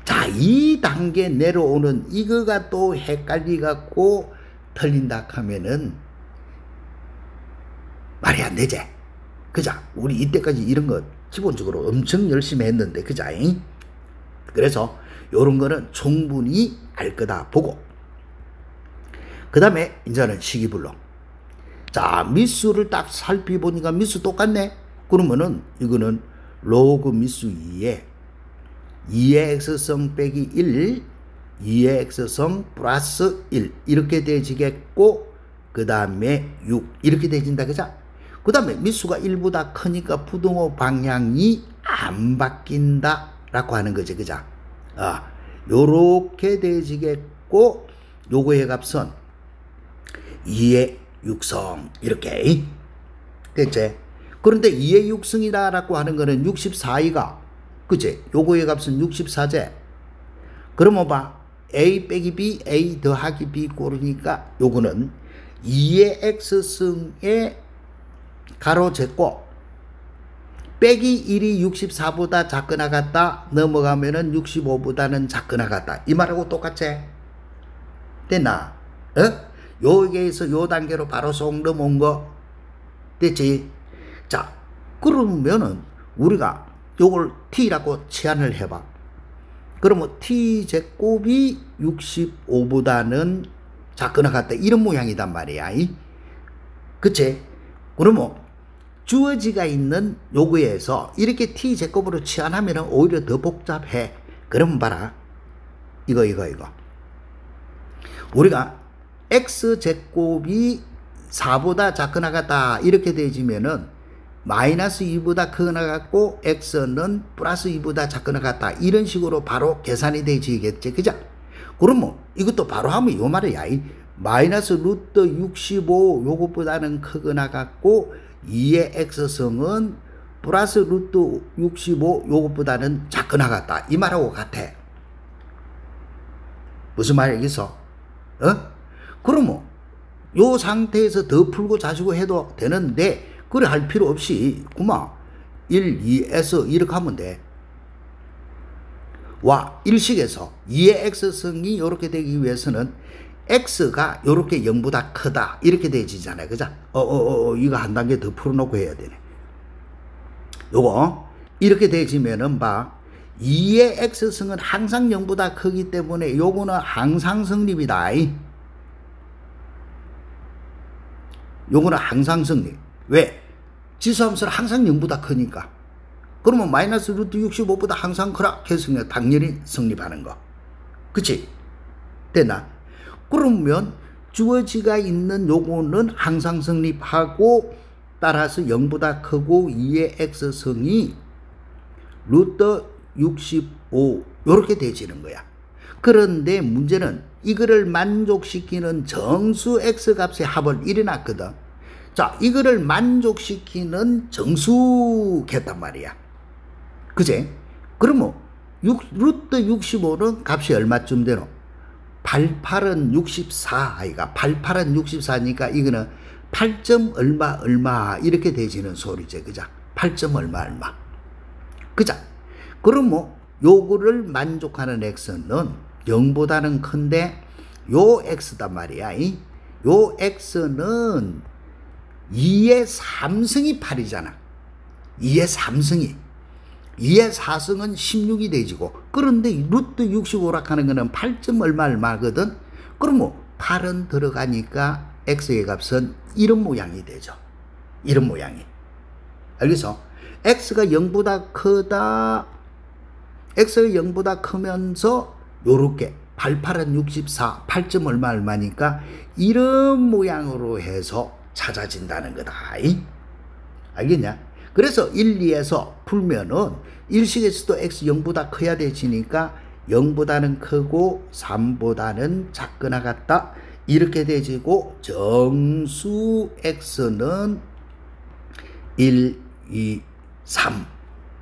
자, 이 단계 내려오는 이거가 또 헷갈리갖고 틀린다 하면은 말이 안 되지. 그자? 우리 이때까지 이런 거 기본적으로 엄청 열심히 했는데, 그자? 그래서 요런 거는 충분히 알 거다 보고. 그 다음에 이제는 시기불능. 자, 미수를 딱 살펴보니까 미수 똑같네. 그러면은 이거는 로그 미수 2에 2의 x승 빼기 1, 2의 x승 플러스 1 이렇게 되지겠고, 그 다음에 6 이렇게 되진다. 그자? 그 다음에 미수가 1보다 크니까 부등호 방향이 안 바뀐다 라고 하는 거지. 그자? 요렇게 되지겠고, 요거의 값은 2의 6승 이렇게 됐지? 그런데 2의 6승이다 라고 하는 거는 64이가, 그치? 요거의 값은 64제. 그러면 봐. A 빼기 B, A 더하기 B 꼴이니까 요거는 2의 x승에 가로 쟀고 빼기 1이 64보다 작거나 같다. 넘어가면은 65보다는 작거나 같다. 이 말하고 똑같지? 됐나? 여기에서 요 단계로 바로 쏙 넘어온 거 됐지? 자, 그러면은 우리가 요걸 t라고 치환을 해봐. 그러면 t제곱이 65보다는 작거나 같다. 이런 모양이단 말이야. 그치? 그러면 주어지가 있는 요거에서 이렇게 t제곱으로 치환하면 오히려 더 복잡해. 그러면 봐라. 이거. 우리가 x제곱이 4보다 작거나 같다. 이렇게 되지면은 마이너스 2보다 크거나 같고 x는 플러스 2보다 작거나 같다. 이런 식으로 바로 계산이 되지겠지. 그죠? 그러면 이것도 바로 하면 요 말이야. 마이너스 루트 65 요것보다는 크거나 같고 2의 x승은 플러스 루트 65 요것보다는 작거나 같다. 이 말하고 같아. 무슨 말이겠어? 그러면 요 상태에서 더 풀고 자시고 해도 되는데 그래 할 필요 없이 그만 1, 2에서 이렇게 하면 돼. 와, 일식에서 2의 x승이 이렇게 되기 위해서는 x가 이렇게 0보다 크다 이렇게 되지잖아요. 그죠? 이거 한 단계 더 풀어놓고 해야 되네. 요거 이렇게 되지면은 봐, 2의 x승은 항상 0보다 크기 때문에 요거는 항상 성립이다. 요거는 항상 성립. 왜? 지수함수는 항상 0보다 크니까. 그러면 마이너스 루트 65보다 항상 크라 해서 당연히 성립하는 거. 그치? 됐나? 그러면 주어지가 있는 요거는 항상 성립하고 따라서 0보다 크고 2의 x승이 루트 65 요렇게 되지는 거야. 그런데 문제는 이거를 만족시키는 정수 x값의 합을 일어났거든. 자, 이거를 만족시키는 정수겠단 말이야. 그제? 그러면 루트 65는 값이 얼마쯤 되노? 88은 64 아이가 88은 64니까 이거는 8점 얼마 이렇게 되지는 소리지. 그자? 8점 얼마 그자? 그러면 요거를 만족하는 x는 0보다는 큰데 요 x단 말이야. 요 x는 2의 3승이 8이잖아. 2의 3승이. 2의 4승은 16이 되지고. 그런데 루트 65라 하는 거는 8점 얼마거든. 그러면 8은 들어가니까 x의 값은 이런 모양이 되죠. 이런 모양이. 알겠어? x가 0보다 크다. x가 0보다 크면서 요렇게 88은 64, 8점 얼마니까 이런 모양으로 해서 찾아진다는 거다. 알겠냐? 그래서 1, 2에서 풀면은 일식에서도 x 0보다 커야 되지니까 0보다는 크고 3보다는 작거나 같다. 이렇게 되지고 정수 x는 1, 2, 3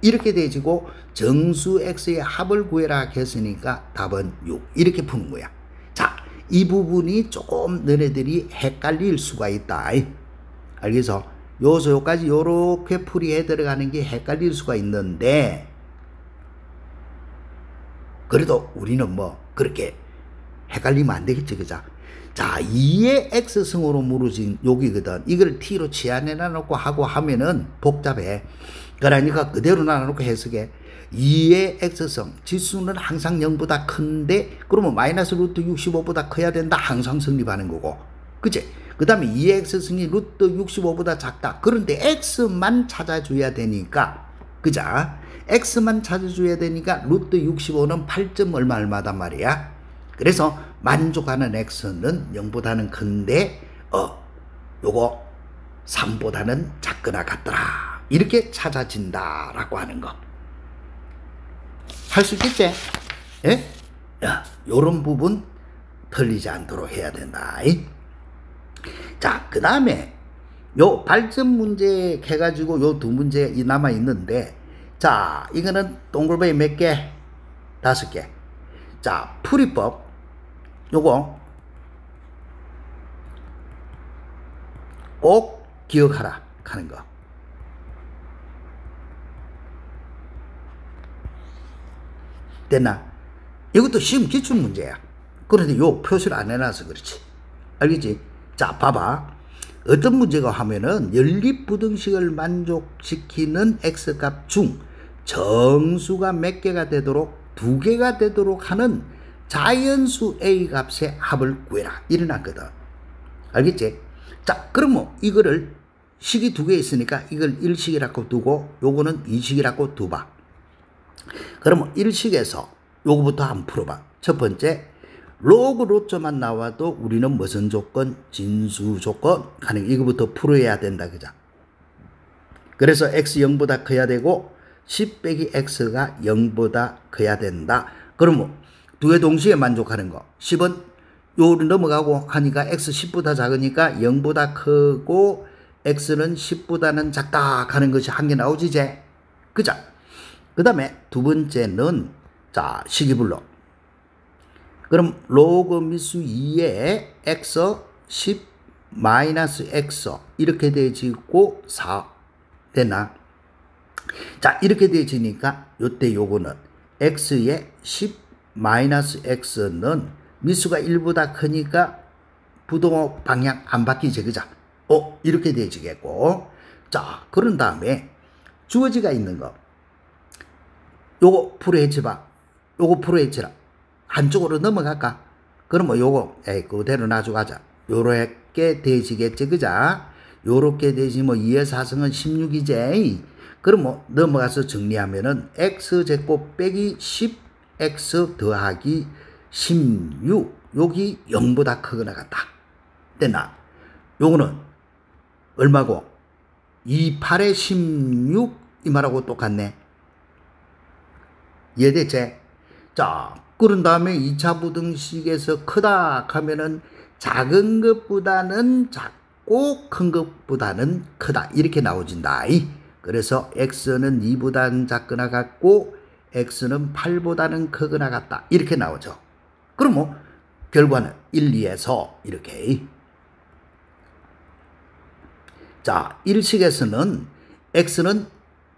이렇게 되지고 정수 x의 합을 구해라 했으니까 답은 6 이렇게 푸는 거야. 자, 이 부분이 조금 너네들이 헷갈릴 수가 있다. 알겠어? 요서 요까지 요렇게 풀이해 들어가는 게 헷갈릴 수가 있는데 그래도 우리는 뭐 그렇게 헷갈리면 안 되겠지. 그죠? 자, 2의 x승으로 무너진 여기거든. 이걸 t로 치환해 놔놓고 하고 하면은 복잡해. 그러니까 그대로 놔놓고 해석해. 2의 x승 지수는 항상 0보다 큰데 그러면 마이너스 루트 65보다 커야 된다. 항상 성립하는 거고. 그치? 그 다음에 2의 x승이 루트 65보다 작다. 그런데 x만 찾아줘야 되니까. 그자? x만 찾아줘야 되니까 루트 65는 8점 얼마단 말이야. 그래서 만족하는 x는 0보다는 큰데 요거 3보다는 작거나 같더라. 이렇게 찾아진다라고 하는 거. 할 수 있겠지? 예? 야, 요런 부분 틀리지 않도록 해야 된다. 자, 그 다음에 요 발전 문제 해가지고 요 두 문제 남아 있는데, 자, 이거는 동글뱅이 몇 개? 5개. 자, 풀이법. 요거 꼭 기억하라 하는 거. 됐나? 이것도 시험 기출 문제야. 그런데 요 표시를 안 해놔서 그렇지. 알겠지? 자, 봐봐. 어떤 문제가 하면은 연립부등식을 만족시키는 x값 중 정수가 몇 개가 되도록 2개가 되도록 하는 자연수 a 값의 합을 구해라. 이래놨거든. 알겠지? 자, 그러면 이거를 식이 2개 있으니까 이걸 1식이라고 두고 요거는 2식이라고 두봐. 그러면 1식에서 요거부터 한번 풀어봐. 첫 번째, 로그 로점만 나와도 우리는 무슨 조건? 진수 조건 하는 이거부터 풀어야 된다. 그죠? 그래서 x 0보다 커야 되고 10 빼기 x가 0보다 커야 된다. 그러면 두 개 동시에 만족하는 거. 10은 요를 넘어가고 하니까 x 10보다 작으니까 0보다 크고 x는 10보다는 작다 하는 것이 한 개 나오지 이제. 그죠? 그 다음에 두 번째는 자 식이불로. 그럼 로그 미수 2에 x 10 마이너스 x 이렇게 되어지고 4 되나? 자 이렇게 되어지니까 요때 요거는 x의 10 마이너스 x는 미수가 1보다 크니까 부동 방향 안 바뀌지 그죠? 이렇게 되어지겠고. 자 그런 다음에 주어지가 있는 거 요거 풀어헤쳐봐. 요거 풀어헤쳐라. 한쪽으로 넘어갈까? 그러면 요거 그대로 놔주가자. 요렇게 되지겠지 그자? 요렇게 되지면 2의 4승은 16이지. 그러면 넘어가서 정리하면은 x제곱 빼기 10x 더하기 16 여기 0보다 크거나 같다. 됐나? 요거는 얼마고? 28에 16 이 말하고 똑같네. 이해됐지? 자 그런 다음에 2차 부등식에서 크다 하면은 작은 것보다는 작고 큰 것보다는 크다 이렇게 나오진다. 그래서 x는 2보다는 작거나 같고 x는 8보다는 크거나 같다 이렇게 나오죠. 그러면 결과는 1, 2에서 이렇게. 자 1식에서는 x는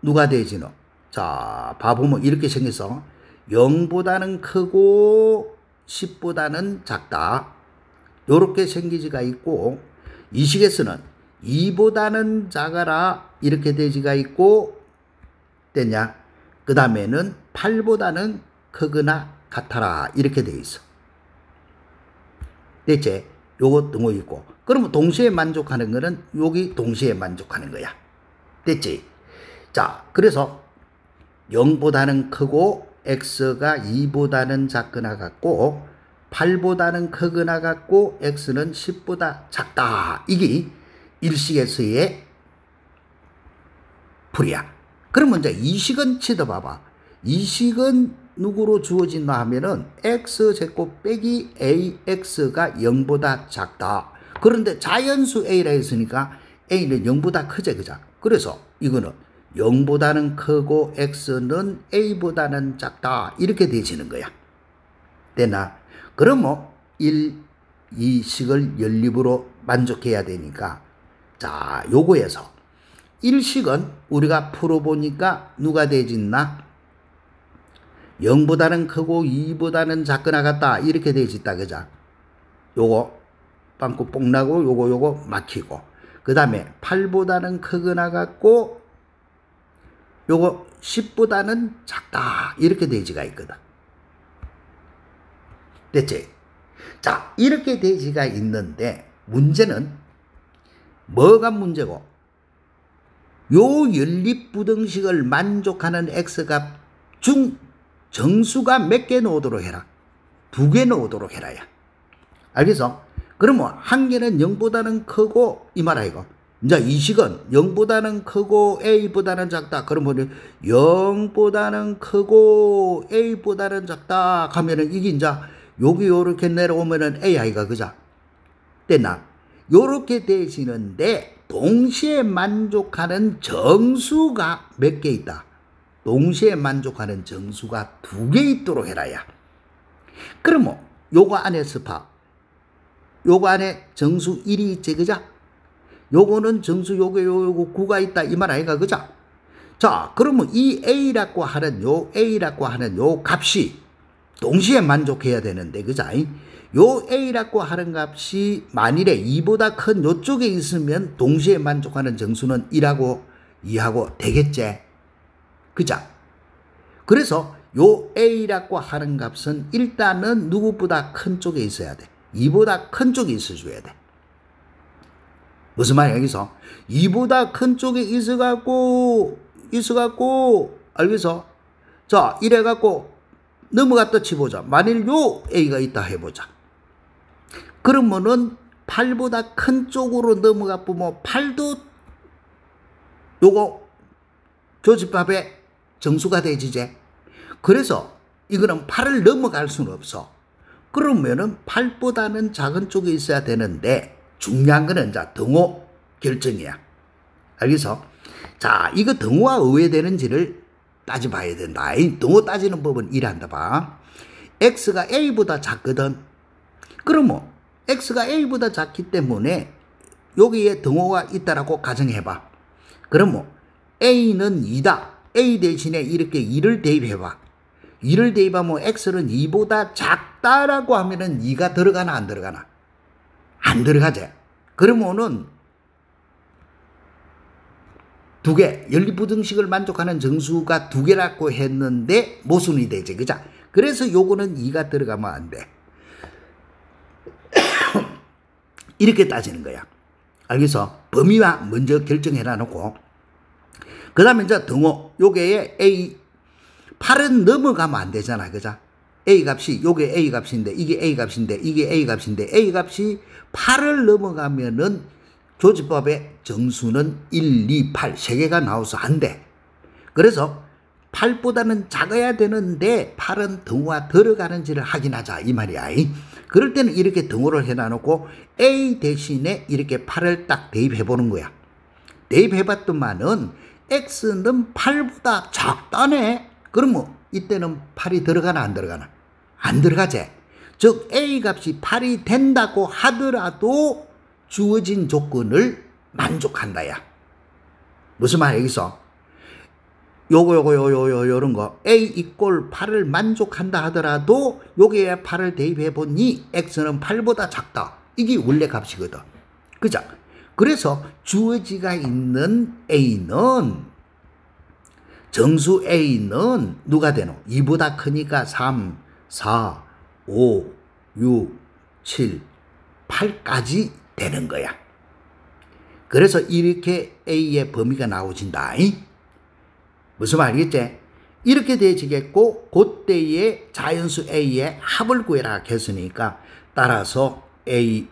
누가 되지노? 자 봐보면 이렇게 생겼어. 0보다는 크고 10보다는 작다. 요렇게 생기지가 있고 이 식에서는 2보다는 작아라 이렇게 되지가 있고 됐냐? 그 다음에는 8보다는 크거나 같아라 이렇게 돼 있어. 됐지? 요거 등호 있고. 그러면 동시에 만족하는 거는 여기 동시에 만족하는 거야. 됐지? 자 그래서 0보다는 크고 x가 2보다는 작거나 같고 8보다는 크거나 같고 x는 10보다 작다. 이게 일식에서의 풀이야. 그러면 이제 이식은 치더봐봐. 이식은 누구로 주어진다 하면은 x제곱 빼기 ax가 0보다 작다. 그런데 자연수 a라 했으니까 a는 0보다 크지 그자. 그래서 이거는 0보다는 크고 x는 a보다는 작다 이렇게 되지는 거야. 됐나? 그러면 1, 2식을 연립으로 만족해야 되니까 자 요거에서 1식은 우리가 풀어보니까 누가 되어진나? 0보다는 크고 2보다는 작거나 같다 이렇게 되어진다 그자. 요거 빵꾸 뽕 나고 요거 막히고 그 다음에 8보다는 크거나 같고 요거 10보다는 작다 이렇게 되지가 있거든. 됐지? 자 이렇게 되지가 있는데 문제는 뭐가 문제고 요 연립부등식을 만족하는 x값 중 정수가 몇 개 넣도록 해라. 2개 넣도록 해라야. 알겠어? 그러면 한 개는 0보다는 크고 이 말아 이거. 이제 이 식은 0보다는 크고 a보다는 작다. 그러면 0보다는 크고 a보다는 작다 하면은 이게 이제 여기 요렇게 내려오면은 a 아이가 그자. 됐나? 요렇게 되시는데 동시에 만족하는 정수가 몇 개 있다. 동시에 만족하는 정수가 2개 있도록 해라야. 그러면 요거 안에서 봐. 요거 안에 정수 1이 있지 그자? 요거는 정수 요거 9가 있다 이 말 아이가 그죠? 자, 그러면 이 A라고 하는 요 값이 동시에 만족해야 되는데 그죠? 요 A라고 하는 값이 만일에 2보다 큰 요쪽에 있으면 동시에 만족하는 정수는 1하고 2하고 되겠지? 그죠? 그래서 요 A라고 하는 값은 일단은 누구보다 큰 쪽에 있어야 돼. 2보다 큰 쪽에 있어줘야 돼. 무슨 말이야 여기서? 2보다 큰 쪽에 있어갖고 알겠어? 자 이래갖고 넘어갔다 치보자. 만일 요 A가 있다 해보자. 그러면은 8보다 큰 쪽으로 넘어가 보면 8도 요거 교집합의 정수가 되지제. 그래서 이거는 8을 넘어갈 수는 없어. 그러면은 8보다는 작은 쪽에 있어야 되는데 중요한 거는 자 등호 결정이야. 알겠어? 자 이거 등호가 의외되는지를 따져봐야 된다. 등호 따지는 법은 이란다 봐. x가 a보다 작거든. 그러면 x가 a보다 작기 때문에 여기에 등호가 있다라고 가정해봐. 그러면 a는 2다. a 대신에 이렇게 2를 대입해봐. 2를 대입하면 x는 2보다 작다라고 하면은 2가 들어가나 안 들어가나? 안 들어가지. 그러면은 두 개, 연립부등식을 만족하는 정수가 두 개라고 했는데 모순이 되지. 그죠? 그래서 요거는 2가 들어가면 안 돼. 이렇게 따지는 거야. 알겠어? 범위와 먼저 결정해놔 놓고 그 다음에 이제 등호 요게 A 8은 넘어가면 안 되잖아. 그죠? A 값이 요게 A 값인데 이게 A 값인데 이게 A 값인데 A 값이 8을 넘어가면은 교집합의 정수는 1, 2, 8 세 개가 나와서 안 돼. 그래서 8보다는 작아야 되는데 8은 등호가 들어가는지를 확인하자 이 말이야. 그럴 때는 이렇게 등호를 해놔놓고 A 대신에 이렇게 8을 딱 대입해보는 거야. 대입해봤더만은 X는 8보다 작다네. 그러면 이때는 8이 들어가나 안 들어가나? 안 들어가지. 즉 A 값이 8이 된다고 하더라도 주어진 조건을 만족한다야. 무슨 말이야 여기서? 요런 거 A 이꼴 8을 만족한다 하더라도 여기에 8을 대입해 보니 X는 8보다 작다. 이게 원래 값이거든. 그죠? 그래서 주어지가 있는 A는 정수 A는 누가 되노? 2보다 크니까 3, 4, 5, 6, 7, 8까지 되는 거야. 그래서 이렇게 A의 범위가 나오진다. 무슨 말이겠지? 이렇게 되지겠고 그때의 자연수 A의 합을 구해라 했으니까 따라서 A의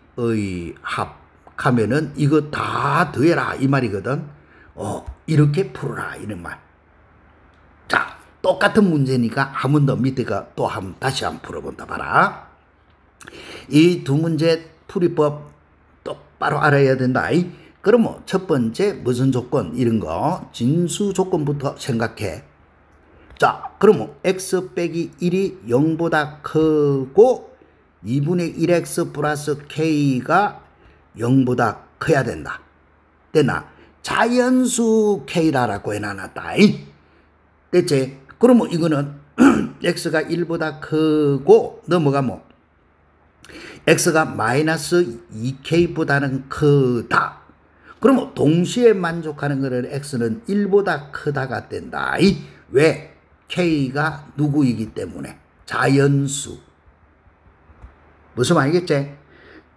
합하면은 이거 다 더해라 이 말이거든. 이렇게 풀어라 이런 말. 자 똑같은 문제니까 한 번 더 밑에가 또 다시 한번 풀어본다 봐라. 이 두 문제 풀이법 똑바로 알아야 된다. 그러면 첫 번째 무슨 조건 이런 거 진수 조건부터 생각해. 자 그러면 x 빼기 1이 0보다 크고 2분의 1x 플러스 k가 0보다 커야 된다. 됐나? 자연수 k라고 해놔놨다. 됐지? 그러면 이거는 x가 1보다 크고 넘어가면 x가 마이너스 2k보다는 크다. 그러면 동시에 만족하는 거는 x는 1보다 크다가 된다. 왜? k가 누구이기 때문에 자연수. 무슨 말이겠지?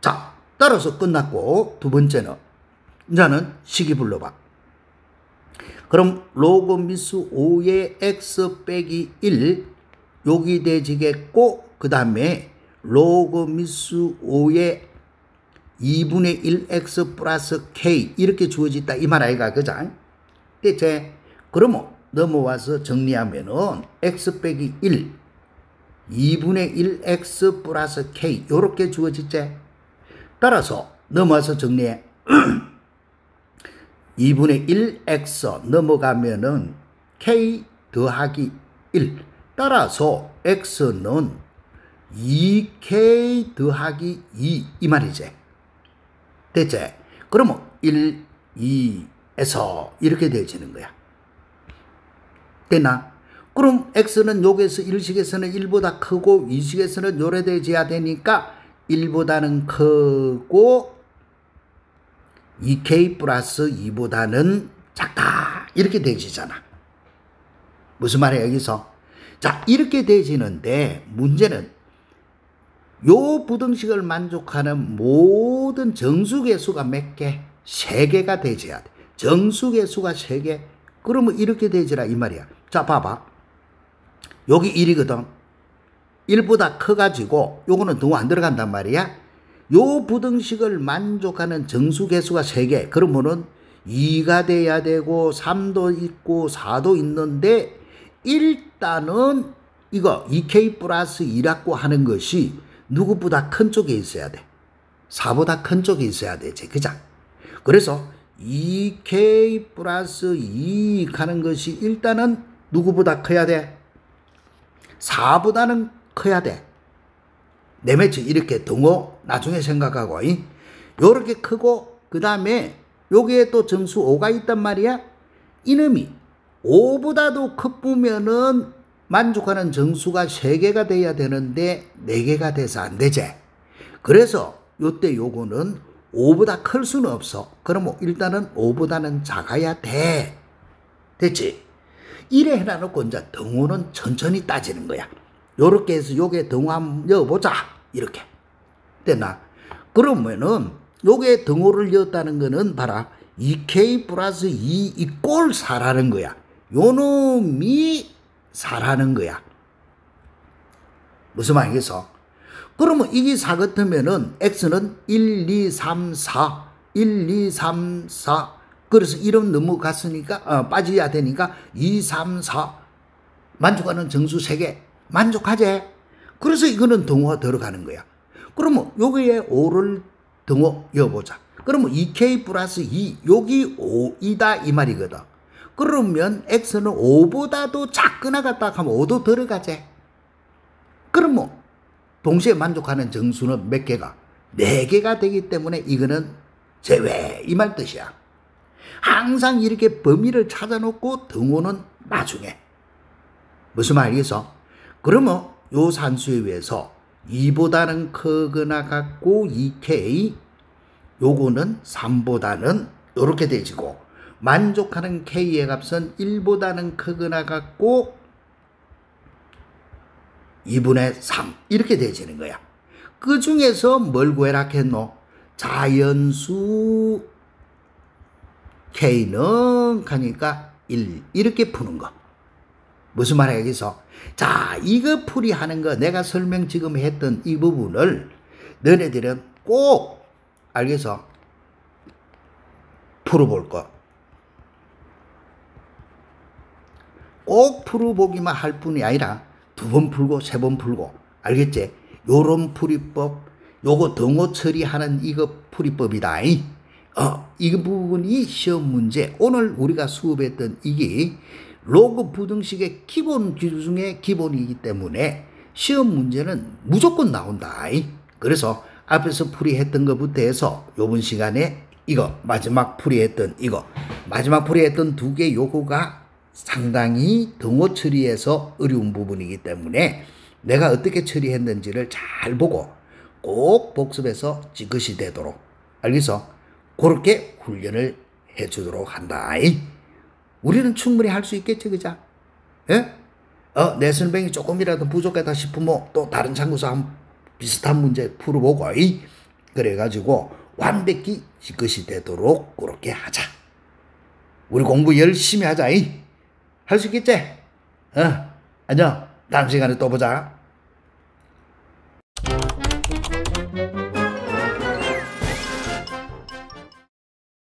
자 따라서 끝났고 두 번째는 이제는 식이 불러봐. 그럼 로그 미수 5의 x 빼기 1 여기 되지겠고 그 다음에 로그 미수 5의 2분의 1x 플러스 k 이렇게 주어졌다 이 말 아이가 그죠? 됐지? 그러면 넘어와서 정리하면은 x 빼기 1 2분의 1x 플러스 k 요렇게 주어졌지? 따라서 넘어와서 정리해. 2분의 1x 넘어가면은 k 더하기 1 따라서 x는 2k 더하기 2 이 말이지. 됐지? 그러면 1, 2에서 이렇게 되어지는 거야. 됐나? 그럼 x는 여기에서 1식에서는 1보다 크고 2식에서는 요래 되어야 되니까 1보다는 크고 2k 플러스 2보다는 작다. 이렇게 되어지잖아. 무슨 말이야 여기서? 자, 이렇게 되어지는데 문제는 요 부등식을 만족하는 모든 정수계수가 몇 개? 3개가 되어야 돼. 정수계수가 3개. 그러면 이렇게 되어지라 이 말이야. 자, 봐봐. 여기 1이거든. 1보다 커가지고 요거는 등호 안 들어간단 말이야. 요 부등식을 만족하는 정수계수가 3개. 그러면은 2가 돼야 되고 3도 있고 4도 있는데 일단은 이거 2k 플러스 2라고 하는 것이 누구보다 큰 쪽에 있어야 돼. 4보다 큰 쪽에 있어야 되지. 그죠? 그래서 2k 플러스 2 가는 것이 일단은 누구보다 커야 돼? 4보다는 커야 돼. 내매치 이렇게 등호 나중에 생각하고 요렇게 크고 그 다음에 여기에 또 정수 5가 있단 말이야. 이놈이 5보다도 크면은 만족하는 정수가 3개가 돼야 되는데 4개가 돼서 안 되지. 그래서 요때 요거는 5보다 클 수는 없어. 그러면 일단은 5보다는 작아야 돼. 됐지? 이래 해놔놓고 이제 등호는 천천히 따지는 거야. 요렇게 해서 요게 등호 한번 여보자. 이렇게. 됐나? 그러면은 요게 등호를 여었다는 거는 봐라. 2k 플러스 2 이꼴 4라는 거야. 요 놈이 4라는 거야. 무슨 말이겠어? 그러면 이게 4 같으면은 x는 1, 2, 3, 4 1, 2, 3, 4 그래서 1은 넘어갔으니까 빠져야 되니까 2, 3, 4 만족하는 정수 3개 만족하지? 그래서 이거는 등호가 들어가는 거야. 그러면 여기에 5를 등호 여보자. 그러면 2k 플러스 2 여기 5이다 이 말이거든. 그러면 x는 5보다도 작거나 같다 하면 5도 들어가지. 그러면 동시에 만족하는 정수는 몇 개가? 4개가 되기 때문에 이거는 제외 이 말 뜻이야. 항상 이렇게 범위를 찾아놓고 등호는 나중에. 무슨 말이겠어? 그러면 요 산수에 의해서 2보다는 크거나 같고 2k 요거는 3보다는 요렇게 되지고 만족하는 k의 값은 1보다는 크거나 같고 2분의 3 이렇게 되어지는 거야. 그 중에서 뭘 구해라 했노? 자연수 k는 가니까 1 이렇게 푸는 거. 무슨 말이야 여기서? 자, 이거 풀이하는 거 내가 설명 지금 했던 이 부분을 너네들은 꼭 알겠어? 풀어볼 거. 꼭 풀어보기만 할 뿐이 아니라 2번 풀고 3번 풀고 알겠지? 요런 풀이법 요거 등호 처리하는 이거 풀이법이다. 이 부분이 시험 문제 오늘 우리가 수업했던 이게 로그 부등식의 기본 기준 중에 기본이기 때문에 시험 문제는 무조건 나온다. 그래서 앞에서 풀이했던 것부터 해서 요번 시간에 이거 마지막 풀이했던 이거 마지막 풀이했던 2개 요거가 상당히 등호 처리에서 어려운 부분이기 때문에 내가 어떻게 처리했는지를 잘 보고 꼭 복습해서 지그시 되도록 알겠어? 그렇게 훈련을 해주도록 한다. 우리는 충분히 할 수 있겠지, 그자? 예? 내 설명이 조금이라도 부족하다 싶으면 또 다른 참고서 한번 비슷한 문제 풀어보고, 그래가지고 완벽히 지그시 되도록 그렇게 하자. 우리 공부 열심히 하자. 할 수 있겠지? 안녕. 다음 시간에 또 보자.